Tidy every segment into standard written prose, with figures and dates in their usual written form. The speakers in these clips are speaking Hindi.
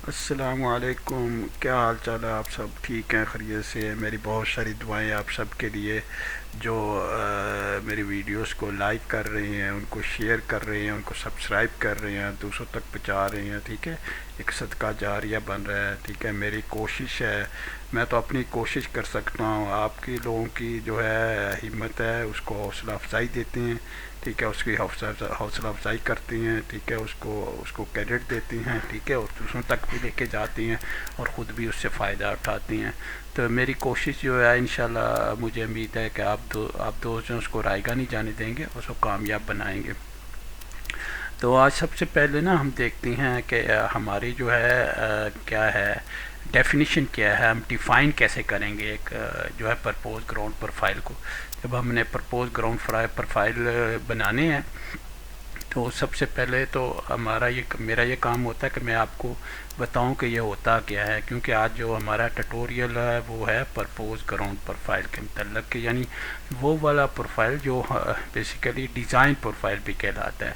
अस्सलामुअलैकुम। क्या हाल चाल है? आप सब ठीक हैं? खैरियत से हैं? मेरी बहुत सारी दुआएं आप सब के लिए जो मेरी वीडियोस को लाइक कर रहे हैं, उनको शेयर कर रहे हैं, उनको सब्सक्राइब कर रहे हैं, दूसरों तक पहुंचा रहे हैं। ठीक है, एक सदका जारिया बन रहा है। ठीक है, मेरी कोशिश है, मैं तो अपनी कोशिश कर सकता हूँ, आपकी लोगों की जो है हिम्मत है उसको हौसला अफजाई देते हैं। ठीक है, उसकी हौसला अफजाई करती हैं। ठीक है, उसको उसको क्रेडिट देती हैं। ठीक है, और दूसरों तक भी लेके जाती हैं और ख़ुद भी उससे फ़ायदा उठाती हैं। तो मेरी कोशिश जो है, इंशाल्लाह मुझे उम्मीद है कि आप दो जो उसको रायगा नहीं जाने देंगे, उसको कामयाब बनाएंगे। तो आज सबसे पहले ना हम देखते हैं कि हमारी जो है क्या है डेफिनेशन, क्या है, हम डिफ़ाइन कैसे करेंगे एक जो है प्रपोज ग्राउंड प्रोफाइल को। जब हमने प्रपोज ग्राउंड प्रोफाइल बनाने हैं तो सबसे पहले तो मेरा ये काम होता है कि मैं आपको बताऊं कि ये होता क्या है, क्योंकि आज जो हमारा ट्यूटोरियल है वो है प्रपोज ग्राउंड प्रोफाइल के मतलब के, यानी वो वाला प्रोफाइल जो बेसिकली डिज़ाइन प्रोफाइल भी कहलाता है।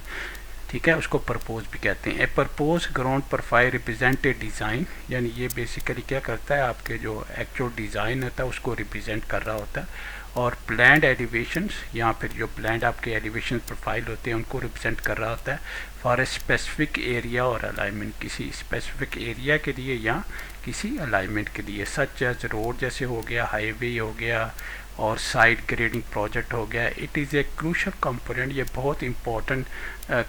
ठीक है, उसको प्रपोज भी कहते हैं। A propose ground profile represent a design, यानी ये बेसिकली क्या करता है, आपके जो एक्चुअल डिज़ाइन होता है उसको रिप्रेजेंट कर रहा होता है। और प्लान्ड एलिवेशंस, या फिर जो प्लान्ड आपके एलिवेशन प्रोफाइल होते हैं उनको रिप्रेजेंट कर रहा होता है फॉर ए स्पेसिफिक एरिया और अलाइनमेंट, किसी स्पेसिफिक एरिया के लिए या किसी अलाइनमेंट के लिए, सच एज रोड जैसे हो गया, हाईवे हो गया, और साइड ग्रेडिंग प्रोजेक्ट हो गया। It is a crucial component, ये बहुत इंपॉर्टेंट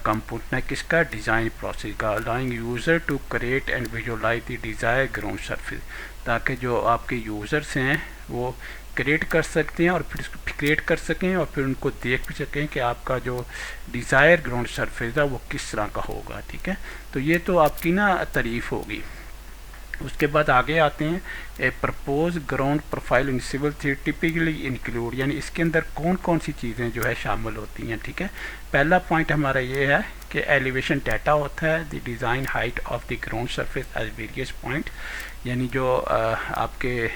कंपोनेंट है किसका, डिज़ाइन प्रोसेस का, allowing user to create and visualise the desire ground surface, ताकि जो आपके यूज़र्स हैं वो क्रिएट कर सकते हैं और फिर क्रिएट कर सकें और फिर उनको देख भी सकें कि आपका जो डिज़ायर ग्राउंड सरफेस है वो किस तरह का होगा। ठीक है, तो ये तो आपकी ना तारीफ़ होगी। उसके बाद आगे आते हैं, a propose ground profile in civil typically include, यानी इसके अंदर कौन कौन सी चीज़ें जो है शामिल होती हैं। ठीक है, पहला पॉइंट हमारा ये है कि एलिवेशन डाटा होता है, the design height of the ground surface as various point, यानी जो आपके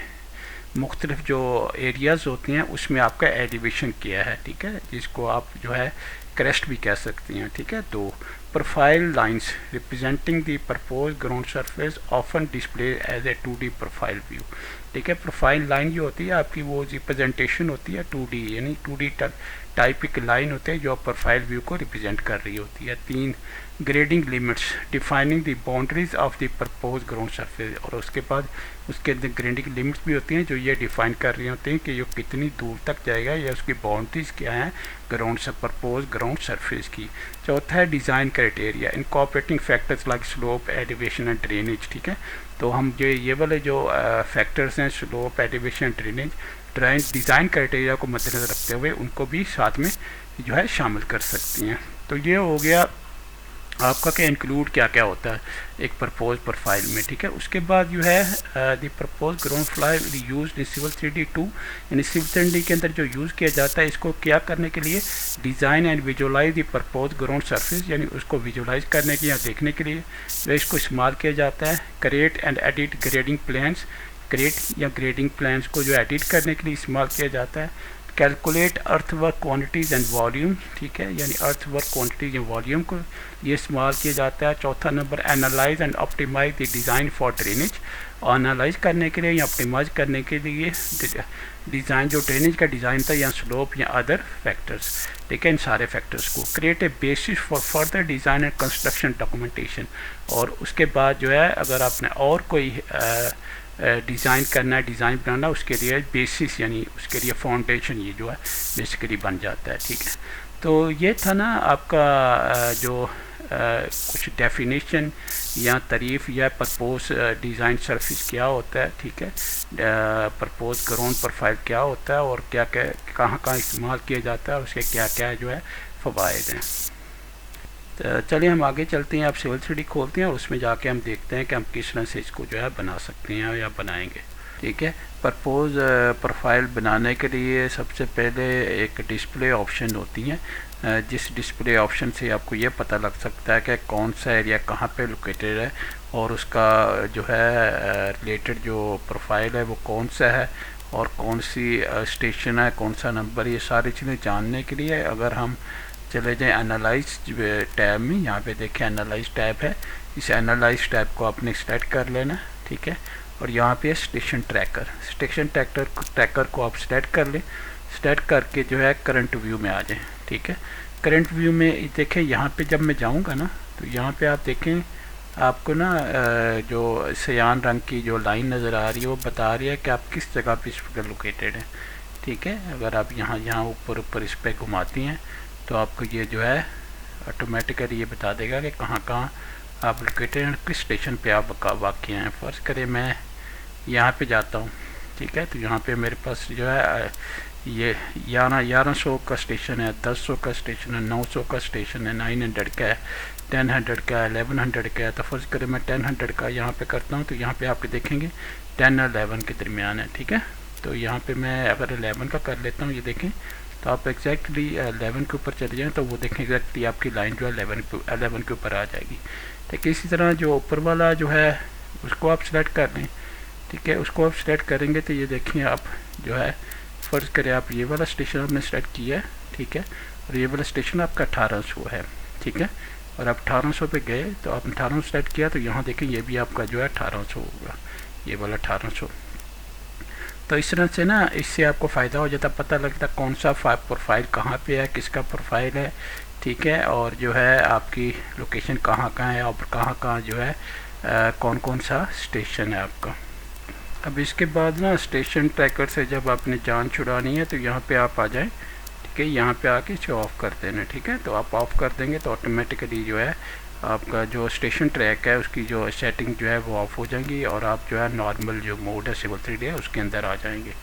मुख्तलिफ जो एरियाज़ होती हैं उसमें आपका एलिवेशन किया है। ठीक है, जिसको आप जो है क्रेस्ट भी कह सकती हैं। ठीक है, तो profile lines representing the propose ground surface often display as a 2D profile view. ठीक है, प्रोफाइल लाइन जो होती है आपकी वो रिप्रेजेंटेशन होती है 2D, यानी 2D टाइप की लाइन होती है जो प्रोफाइल व्यू को रिप्रेजेंट कर रही होती है। 3 grading limits defining the boundaries of the propose ground surface, और उसके बाद उसके अंदर ग्रेडिंग लिमिट्स भी होती हैं जो ये डिफाइन कर रही होती हैं कि ये कितनी दूर तक जाएगा या उसकी बाउंड्रीज क्या हैं ग्राउंड से प्रपोज ग्राउंड सरफेस की। चौथा है design criteria incorporating factors like slope, elevation and drainage. ठीक है, तो हम जो ये वाले जो फैक्टर्स हैं, slope, elevation, drainage, design criteria को मद्देनज़र रखते हुए उनको भी साथ में जो है शामिल कर सकती हैं। तो ये हो गया आपका क्या इंक्लूड क्या क्या होता है एक प्रपोज प्रोफाइल में। ठीक है, उसके बाद जो है the propose ground profile use in civil 3D2, यानी सिविल 3D के अंदर जो यूज़ किया जाता है इसको क्या करने के लिए, design and visualise the propose ground surface, यानी उसको विजुअलाइज करने के या देखने के लिए जो इसको इस्तेमाल किया जाता है। Create and edit grading plans, create या ग्रेडिंग प्लान्स को जो एडिट करने के लिए इस्तेमाल किया जाता है। Calculate earthwork quantities and volume, ठीक है, यानी अर्थवर्क क्वांटिटीज या वॉल्यूम को ये इस्तेमाल किया जाता है। चौथा number analyse and optimise the design for drainage, analyse करने के लिए या ऑप्टिमाइज करने के लिए डिज़ाइन जो ड्रेनेज का डिज़ाइन था या स्लोप या अदर फैक्टर्स। ठीक है, इन सारे फैक्टर्स को create a basis for further design and construction documentation, और उसके बाद जो है अगर आपने और कोई डिज़ाइन करना है, डिज़ाइन बनाना, उसके लिए बेसिस यानी उसके लिए फाउंडेशन ये जो है बेसिकली बन जाता है। ठीक है, तो ये था ना आपका जो कुछ डेफिनेशन या तारीफ़ या प्रपोज डिज़ाइन सरफेस क्या होता है। ठीक है, प्रपोज ग्राउंड प्रोफाइल क्या होता है और क्या क्या कहाँ कहाँ इस्तेमाल किया जाता है, उसके क्या क्या जो है फ़वाइद हैं। तो चलिए हम आगे चलते हैं, आप सिविल 3D खोलते हैं और उसमें जाके हम देखते हैं कि हम किस तरह से इसको जो है बना सकते हैं या बनाएंगे। ठीक है, प्रपोज प्रोफाइल बनाने के लिए सबसे पहले एक डिस्प्ले ऑप्शन होती है, जिस डिस्प्ले ऑप्शन से आपको ये पता लग सकता है कि कौन सा एरिया कहाँ पे लोकेटेड है और उसका जो है रिलेटेड जो प्रोफाइल है वो कौन सा है और कौन सी स्टेशन है, कौन सा नंबर, ये सारी चीज़ें जानने के लिए अगर हम चले जाएं एनालाइज टैब में, यहाँ पे देखें एनालाइज टैब है, इस एनालाइज टैब को आपने सेलेक्ट कर लेना, ठीक है। और यहाँ पे स्टेशन ट्रैकर को आप सेलेक्ट कर लें। सेलेक्ट करके जो है करंट व्यू में आ जाएं, ठीक है। करंट व्यू में देखें, यहाँ पे जब मैं जाऊँगा ना तो यहाँ पे आप देखें आपको ना जो सयान रंग की जो लाइन नज़र आ रही है वो बता रही है कि आप किस जगह पे इस वक्त लोकेटेड हैं, ठीक है। अगर आप यहाँ ऊपर इस पर घुमाती हैं तो आपको ये जो है ऑटोमेटिकली ये बता देगा कि कहाँ आप लोकेटेड हैं, किस स्टेशन पे आप वाक़ई हैं। फ़र्ज़ करें मैं यहाँ पे जाता हूँ, ठीक है। तो यहाँ पे मेरे पास जो है ये 1100 का स्टेशन है, 1000 का स्टेशन है, 900 का स्टेशन है, 900 का है, 1000 का है, 1100 का है। तो फ़र्ज़ करें मैं 1000 का यहाँ पे करता हूँ तो यहाँ पे आप देखेंगे 10 और 11 के दरमियान है, ठीक है। तो यहाँ पे मैं अगर 11 का कर लेता हूँ, ये देखें तो आप एग्जैक्टली 11 के ऊपर चले जाएँ तो वो देखें एग्जैक्टली आपकी लाइन जो है 11 के ऊपर आ जाएगी, ठीक है। इसी तरह जो ऊपर वाला जो है उसको आप सेलेक्ट कर लें, ठीक है। उसको आप सेलेक्ट करेंगे तो ये देखें आप जो है फ़र्ज़ करें आप ये वाला स्टेशन आपने सेलेक्ट किया है, ठीक है। और ये वाला स्टेशन आपका 1800 है, ठीक है। और आप 1800 पे गए तो आप 1800 सेलेक्ट किया तो यहाँ देखें ये भी आपका जो है 1800 होगा, ये वाला 1800। तो इस तरह से ना इससे आपको फ़ायदा हो जाता, पता लगता कौन सा प्रोफाइल कहाँ पे है, किसका प्रोफाइल है, ठीक है। और जो है आपकी लोकेशन कहाँ है और कहाँ जो है कौन सा स्टेशन है आपका। अब इसके बाद ना स्टेशन ट्रैकर से जब आपने जान छुड़ानी है तो यहाँ पे आप आ जाएं, ठीक है। यहाँ पे आके इसे ऑफ़ कर देना, ठीक है। तो आप ऑफ़ कर देंगे तो ऑटोमेटिकली जो है आपका जो स्टेशन ट्रैक है उसकी जो सेटिंग जो है वो ऑफ़ हो जाएंगी और आप जो है नॉर्मल जो मोड है सिविल 3D है उसके अंदर आ जाएंगे।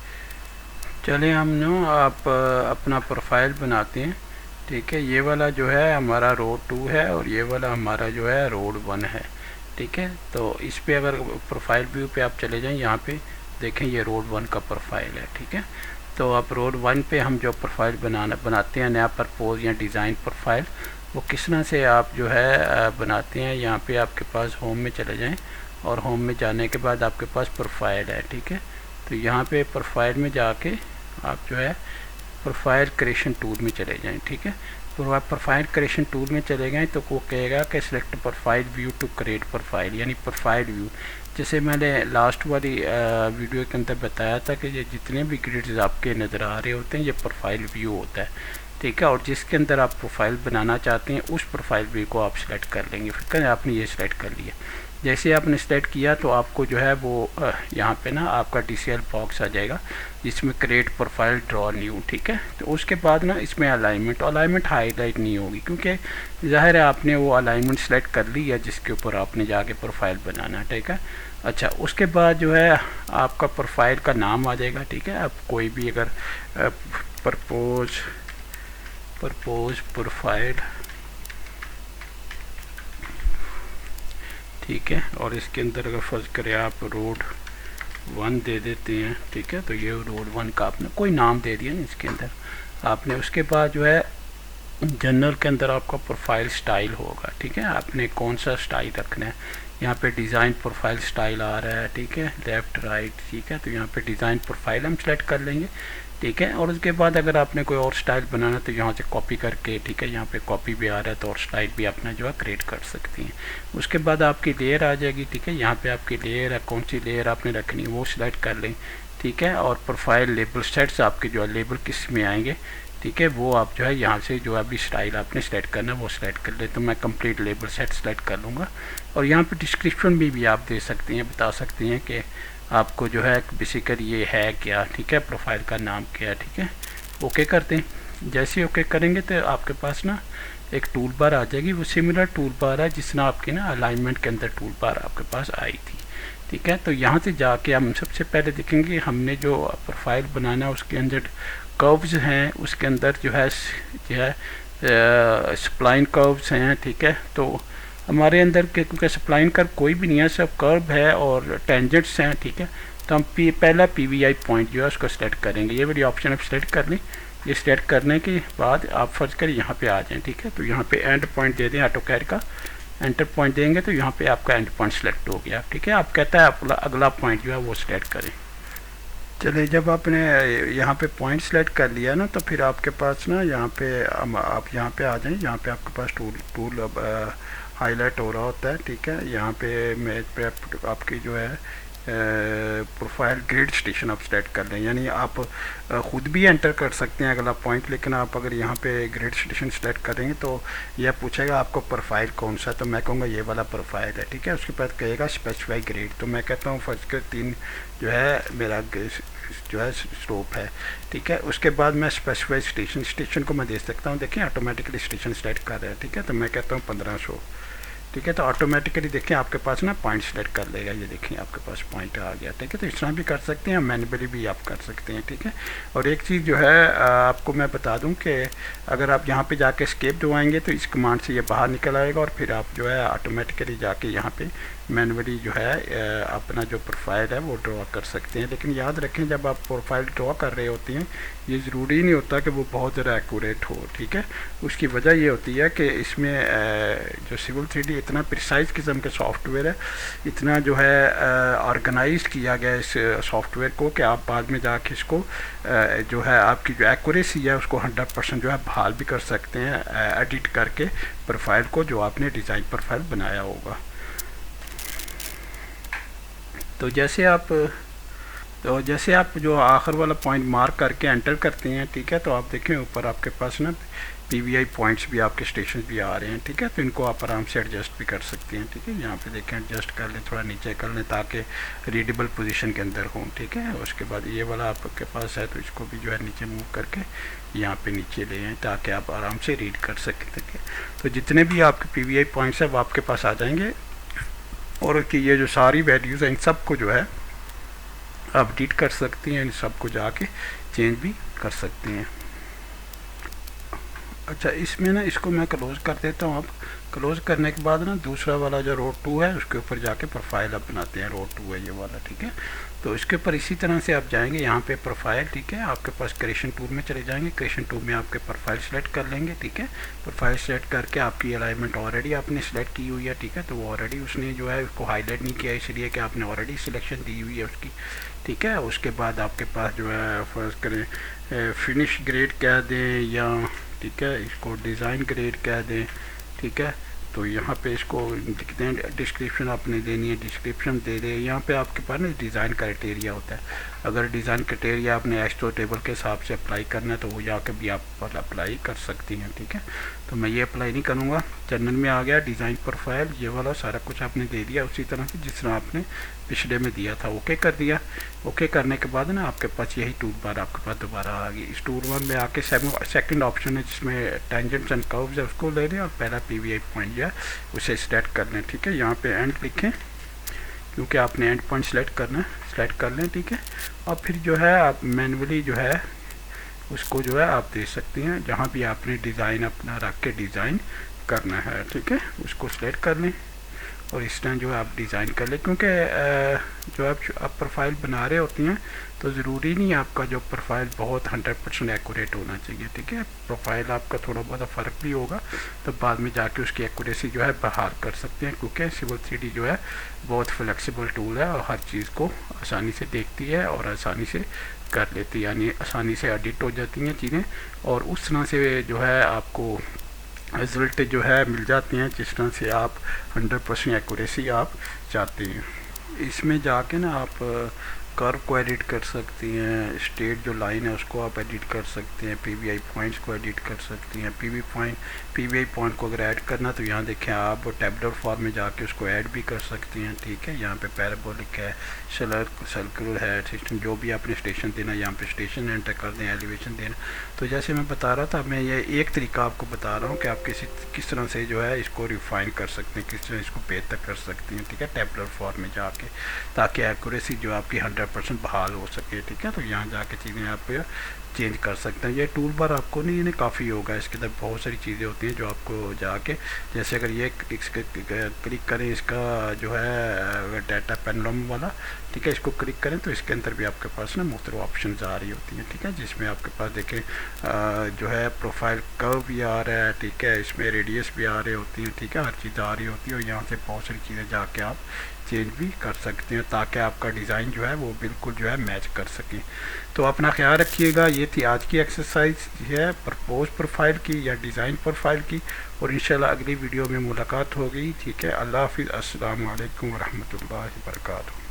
चलें हम ना आप अपना प्रोफाइल बनाते हैं, ठीक है। ये वाला जो है हमारा रोड 2 है और ये वाला हमारा जो है रोड 1 है, ठीक है। तो इस पे अगर प्रोफाइल व्यू पे आप चले जाएं, यहाँ पे देखें ये रोड 1 का प्रोफाइल है, ठीक है। तो अब रोड 1 पे हम जो प्रोफाइल बनाते हैं नया प्रपोज या डिज़ाइन प्रोफाइल, वो किस तरह से आप जो है बनाते हैं। यहाँ पे आपके पास होम में चले जाएं और होम में जाने के बाद आपके पास प्रोफाइल है, ठीक है। तो यहाँ पे प्रोफाइल में जाके आप जो है प्रोफाइल क्रिएशन टूल में चले जाएं, ठीक है। तो आप प्रोफाइल क्रिएशन टूल में चले गए तो वो कहेगा कि select profile view to create profile, यानी प्रोफाइल व्यू। जैसे मैंने लास्ट वाली वीडियो के अंदर बताया था कि ये जितने भी ग्रिड्स आपके नज़र आ रहे होते हैं ये प्रोफाइल व्यू होता है, ठीक है। और जिसके अंदर आप प्रोफाइल बनाना चाहते हैं उस प्रोफाइल व्यू को आप सेलेक्ट कर लेंगे। फिर आपने ये सेलेक्ट कर लिया, जैसे आपने सेलेक्ट किया तो आपको जो है वो यहाँ पे ना आपका DCL बॉक्स आ जाएगा जिसमें क्रिएट प्रोफाइल ड्रॉ न्यू, ठीक है। तो उसके बाद ना इसमें अलाइनमेंट हाईलाइट नहीं होगी क्योंकि ज़ाहिर है आपने वो अलाइनमेंट सेलेक्ट कर ली है जिसके ऊपर आपने जाके प्रोफाइल बनाना है, ठीक है। अच्छा, उसके बाद जो है आपका प्रोफाइल का नाम आ जाएगा, ठीक है। आप कोई भी अगर प्रपोज प्रोफाइल, ठीक है। और इसके अंदर अगर फर्ज करें आप रोड 1 दे देते हैं, ठीक है। तो ये रोड 1 का आपने कोई नाम दे दिया ना इसके अंदर आपने। उसके बाद जो है जनरल के अंदर आपका प्रोफाइल स्टाइल होगा, ठीक है। आपने कौन सा स्टाइल रखना है, यहाँ पे डिज़ाइन प्रोफाइल स्टाइल आ रहा है, ठीक है, लेफ़्ट राइट, ठीक है। तो यहाँ पे डिज़ाइन प्रोफाइल हम सेलेक्ट कर लेंगे, ठीक है। और उसके बाद अगर आपने कोई और स्टाइल बनाना तो यहाँ से कॉपी करके, ठीक है, यहाँ पे कॉपी भी आ रहा है तो और स्टाइल भी अपना जो है क्रिएट कर सकती हैं। उसके बाद आपकी लेयर आ जाएगी, ठीक है। यहाँ पे आपकी लेयर है, कौन सी लेयर आपने रखनी है वो सिलेक्ट कर लें, ठीक है। और प्रोफाइल लेबल सेट्स आपके जो है लेबल किस में आएंगे, ठीक है, वो आप जो है यहाँ से जो अभी स्टाइल आपने सेलेक्ट करना है वो सिलेक्ट कर ले। तो मैं कंप्लीट लेबल सेट सेलेक्ट कर लूँगा। और यहाँ पे डिस्क्रिप्शन भी आप दे सकते हैं, बता सकते हैं कि आपको जो है बेसिकली ये है क्या, ठीक है, प्रोफाइल का नाम क्या है, ठीक है। ओके करते हैं। जैसे ओके करेंगे तो आपके पास ना एक टूल बार आ जाएगी, वो सिमिलर टूल बार है जिसने आपकी ना अलाइनमेंट के अंदर टूल बार आपके पास आई थी, ठीक है। तो यहाँ से जाके हम सबसे पहले देखेंगे हमने जो प्रोफाइल बनाना है उसके अंदर कर्व्स हैं, उसके अंदर जो है स्प्लाइन कर्व्स हैं, ठीक है। तो हमारे अंदर के क्योंकि स्प्लाइन कर्व कोई भी नहीं है, सब कर्व है और टेंजेंट्स हैं, ठीक है। तो हम पहला PVI पॉइंट जो है उसको सेलेक्ट करेंगे। ये वाली ऑप्शन आप सेलेक्ट कर लें। ये सेलेक्ट करने के बाद आप फर्ज करें यहाँ पे आ जाएं, ठीक है। तो यहाँ पे एंड पॉइंट दे दें, ऑटोकैड का एंटर पॉइंट देंगे तो यहाँ पे आपका एंड पॉइंट सेलेक्ट हो गया, ठीक है। आप कहता है आप अगला पॉइंट जो है वो सिलेक्ट करें। चलिए, जब आपने यहाँ पे पॉइंट सेलेक्ट कर लिया ना, तो फिर आपके पास ना यहाँ पे आप यहाँ पे आ जाएं। यहाँ पे आपके पास टूल अब हाईलाइट हो रहा होता है, ठीक है। यहाँ पे मेज पे आपकी जो है प्रोफाइल ग्रिड स्टेशन आप सेलेक्ट कर लें, यानी आप ख़ुद भी एंटर कर सकते हैं अगला पॉइंट, लेकिन आप अगर यहाँ पे ग्रिड स्टेशन सेलेक्ट करेंगे तो यह पूछेगा आपको प्रोफाइल कौन सा, तो मैं कहूँगा ये वाला प्रोफाइल है, ठीक है। उसके बाद कहेगा स्पेसिफाई ग्रिड, तो मैं कहता हूँ फर्स्ट के 3 जो है मेरा जो है स्लोप है, ठीक है। उसके बाद मैं स्पेसिफाई स्टेशन को मैं दे सकता हूँ, देखिए ऑटोमेटिकली स्टेशन सेलेक्ट कर रहा है, ठीक है। तो मैं कहता हूँ 1500, ठीक है। तो ऑटोमेटिकली देखिए आपके पास ना पॉइंट सेलेक्ट कर लेगा, ये देखिए आपके पास पॉइंट आ गया, ठीक है। तो इस तरह भी कर सकते हैं, मैनुअली भी आप कर सकते हैं, ठीक है। और एक चीज़ जो है आपको मैं बता दूं कि अगर आप यहाँ पे जाके एस्केप दबाएंगे तो इस कमांड से ये बाहर निकल आएगा, और फिर आप जो है ऑटोमेटिकली जाके यहाँ पे मैनुअली जो है अपना जो प्रोफाइल है वो ड्रॉ कर सकते हैं। लेकिन याद रखें, जब आप प्रोफाइल ड्रॉ कर रहे होते हैं, ये ज़रूरी नहीं होता कि वो बहुत ज़्यादा एक्यूरेट हो, ठीक है। उसकी वजह ये होती है कि इसमें जो सिविल 3D इतना प्रिसाइज किस्म के सॉफ्टवेयर है, इतना जो है ऑर्गेनाइज किया गया इस सॉफ्टवेयर को, कि आप बाद में जाके इसको जो है आपकी जो एक्यूरेसी है उसको 100% जो है बहाल भी कर सकते हैं एडिट करके प्रोफाइल को, जो आपने डिज़ाइन प्रोफाइल बनाया होगा। तो जैसे आप जो आखिर वाला पॉइंट मार्क करके एंटर करते हैं, ठीक है, तो आप देखें ऊपर आपके पास ना PVI पॉइंट्स भी आपके स्टेशन भी आ रहे हैं, ठीक है। तो इनको आप आराम से एडजस्ट भी कर सकते हैं, ठीक है। यहाँ पे देखें एडजस्ट कर लें, थोड़ा नीचे कर लें ताकि रीडेबल पोजीशन के अंदर हों, ठीक है। उसके बाद ये वाला आपके पास है तो इसको भी जो है नीचे मूव करके यहाँ पे नीचे ले आएँ ताकि आप आराम से रीड कर सकें, ठीक है। तो जितने भी आपके PVI पॉइंट्स हैं वो आपके पास आ जाएंगे, और कि ये जो सारी वैल्यूज़ हैं इन सबको जो है आप एडिट कर सकते हैं, इन सबको जाके चेंज भी कर सकते हैं। अच्छा, इसमें ना इसको मैं क्लोज़ कर देता हूँ। अब क्लोज़ करने के बाद ना दूसरा वाला जो रो 2 है उसके ऊपर जाके प्रोफाइल आप बनाते हैं, रो 2 है ये वाला, ठीक है। तो इसके ऊपर इसी तरह से आप जाएंगे यहाँ पे प्रोफाइल, ठीक है। आपके पास क्रिएशन टूल में चले जाएंगे, क्रिएशन टूल में आपके प्रोफाइल सेलेक्ट कर लेंगे, ठीक है। प्रोफाइल सेलेक्ट करके आपकी अलाइनमेंट ऑलरेडी आपने सेलेक्ट की हुई है, ठीक है। तो वो ऑलरेडी उसने जो है उसको हाईलाइट नहीं किया, इसलिए कि आपने ऑलरेडी सिलेक्शन दी हुई है उसकी, ठीक है। उसके बाद आपके पास जो है फर्स्ट करें फिनिश ग्रेड कह दें या, ठीक है, इसको डिज़ाइन ग्रेड कह दें, ठीक है। तो यहाँ पे इसको लिखते हैं, डिस्क्रिप्शन आपने देनी है, डिस्क्रिप्शन दे दें। यहाँ पे आपके पास ना डिज़ाइन क्राइटेरिया होता है, अगर डिज़ाइन क्राइटेरिया आपने एक्सट्रो टेबल के हिसाब से अप्लाई करना है तो वो जाके भी आप अप्लाई कर सकती हैं, ठीक है। तो मैं ये अप्लाई नहीं करूँगा। जनरल में आ गया डिज़ाइन प्रोफाइल, ये वाला सारा कुछ आपने दे दिया उसी तरह से जिस तरह आपने पिछले में दिया था। ओके कर दिया। ओके करने के बाद ना आपके पास यही टूल बार आपके पास दोबारा आ गई। इस टूल बार में आके सेकंड ऑप्शन है जिसमें टेंजेंट्स एंड कर्व्स है, उसको ले लें और पहला PVI पॉइंट जो है उसे सेलेक्ट कर लें, ठीक है। यहाँ पे एंड लिखें क्योंकि आपने एंड पॉइंट सेलेक्ट करना है, सेलेक्ट कर लें, ठीक है। और फिर जो है आप मैनुअली जो है उसको जो है आप दे सकते हैं जहाँ भी आपने डिज़ाइन अपना रख के डिज़ाइन करना है, ठीक है। उसको सेलेक्ट कर लें और इस तरह जो है आप डिज़ाइन कर लें, क्योंकि जो आप प्रोफाइल बना रहे होते हैं तो ज़रूरी नहीं आपका जो प्रोफाइल बहुत 100% एक्यूरेट होना चाहिए, ठीक है। प्रोफाइल आपका थोड़ा बहुत फ़र्क भी होगा तो बाद में जाके उसकी एक्यूरेसी जो है बहाल कर सकते हैं, क्योंकि सिविल 3D जो है बहुत फ्लेक्सिबल टूल है और हर चीज़ को आसानी से देखती है और आसानी से कर लेती है, यानी आसानी से एडिट हो जाती हैं चीज़ें और उस तरह से जो है आपको रिज़ल्ट जो है मिल जाते हैं जिस तरह से आप 100% एक्यूरेसी आप चाहते हैं। इसमें जाके ना आप कर्व को एडिट कर सकती हैं, स्ट्रेट जो लाइन है उसको आप एडिट कर सकते हैं, PVI पॉइंट्स को एडिट कर सकती हैं। PVI पॉइंट को अगर ऐड करना तो यहाँ देखें आप टैबुलर फॉर्म में जाके उसको ऐड भी कर सकती हैं, ठीक है। यहाँ पे पैराबोलिक है, सर्कुलर है, सिस्टम जो भी आपने स्टेशन देना यहाँ पे स्टेशन एंटर कर दें, एलिवेशन देना। तो जैसे मैं बता रहा था, मैं ये एक तरीका आपको बता रहा हूँ कि आप किस तरह से जो है इसको रिफाइन कर सकते हैं, किस तरह इसको बेहतर कर सकते हैं, ठीक है, टैबुलर फॉर्म में जाके, ताकि एक्यूरेसी जो आपकी 100% बहाल हो सके, ठीक है। तो यहाँ जाके चीज़ें आप चेंज कर सकते हैं। ये टूल बार आपको नहीं काफ़ी होगा, इसके अंदर बहुत सारी चीज़ें होती हैं जो आपको जाके, जैसे अगर ये क्लिक करें इसका जो है डाटा पैनोरामा वाला, ठीक है, इसको क्लिक करें तो इसके अंदर भी आपके पास ना मुख्तलिफ ऑप्शन आ रही होती हैं, ठीक है, जिसमें आपके पास देखें जो है प्रोफाइल कर्व भी आ रहा है, ठीक है, इसमें रेडियस भी आ रही होती है, ठीक है, हर चीज़ आ रही होती है, और यहाँ से बहुत सारी चीज़ें जाके आप चेंज भी कर सकते हैं ताकि आपका डिज़ाइन जो है वो बिल्कुल जो है मैच कर सके। तो अपना ख्याल रखिएगा। ये थी आज की एक्सरसाइज है प्रपोज प्रोफाइल की या डिज़ाइन प्रोफाइल की, और इंशाल्लाह अगली वीडियो में मुलाकात होगी, ठीक है। अल्लाह हाफिज़, अस्सलाम वालेकुम व रहमतुल्लाहि व बरकातहू।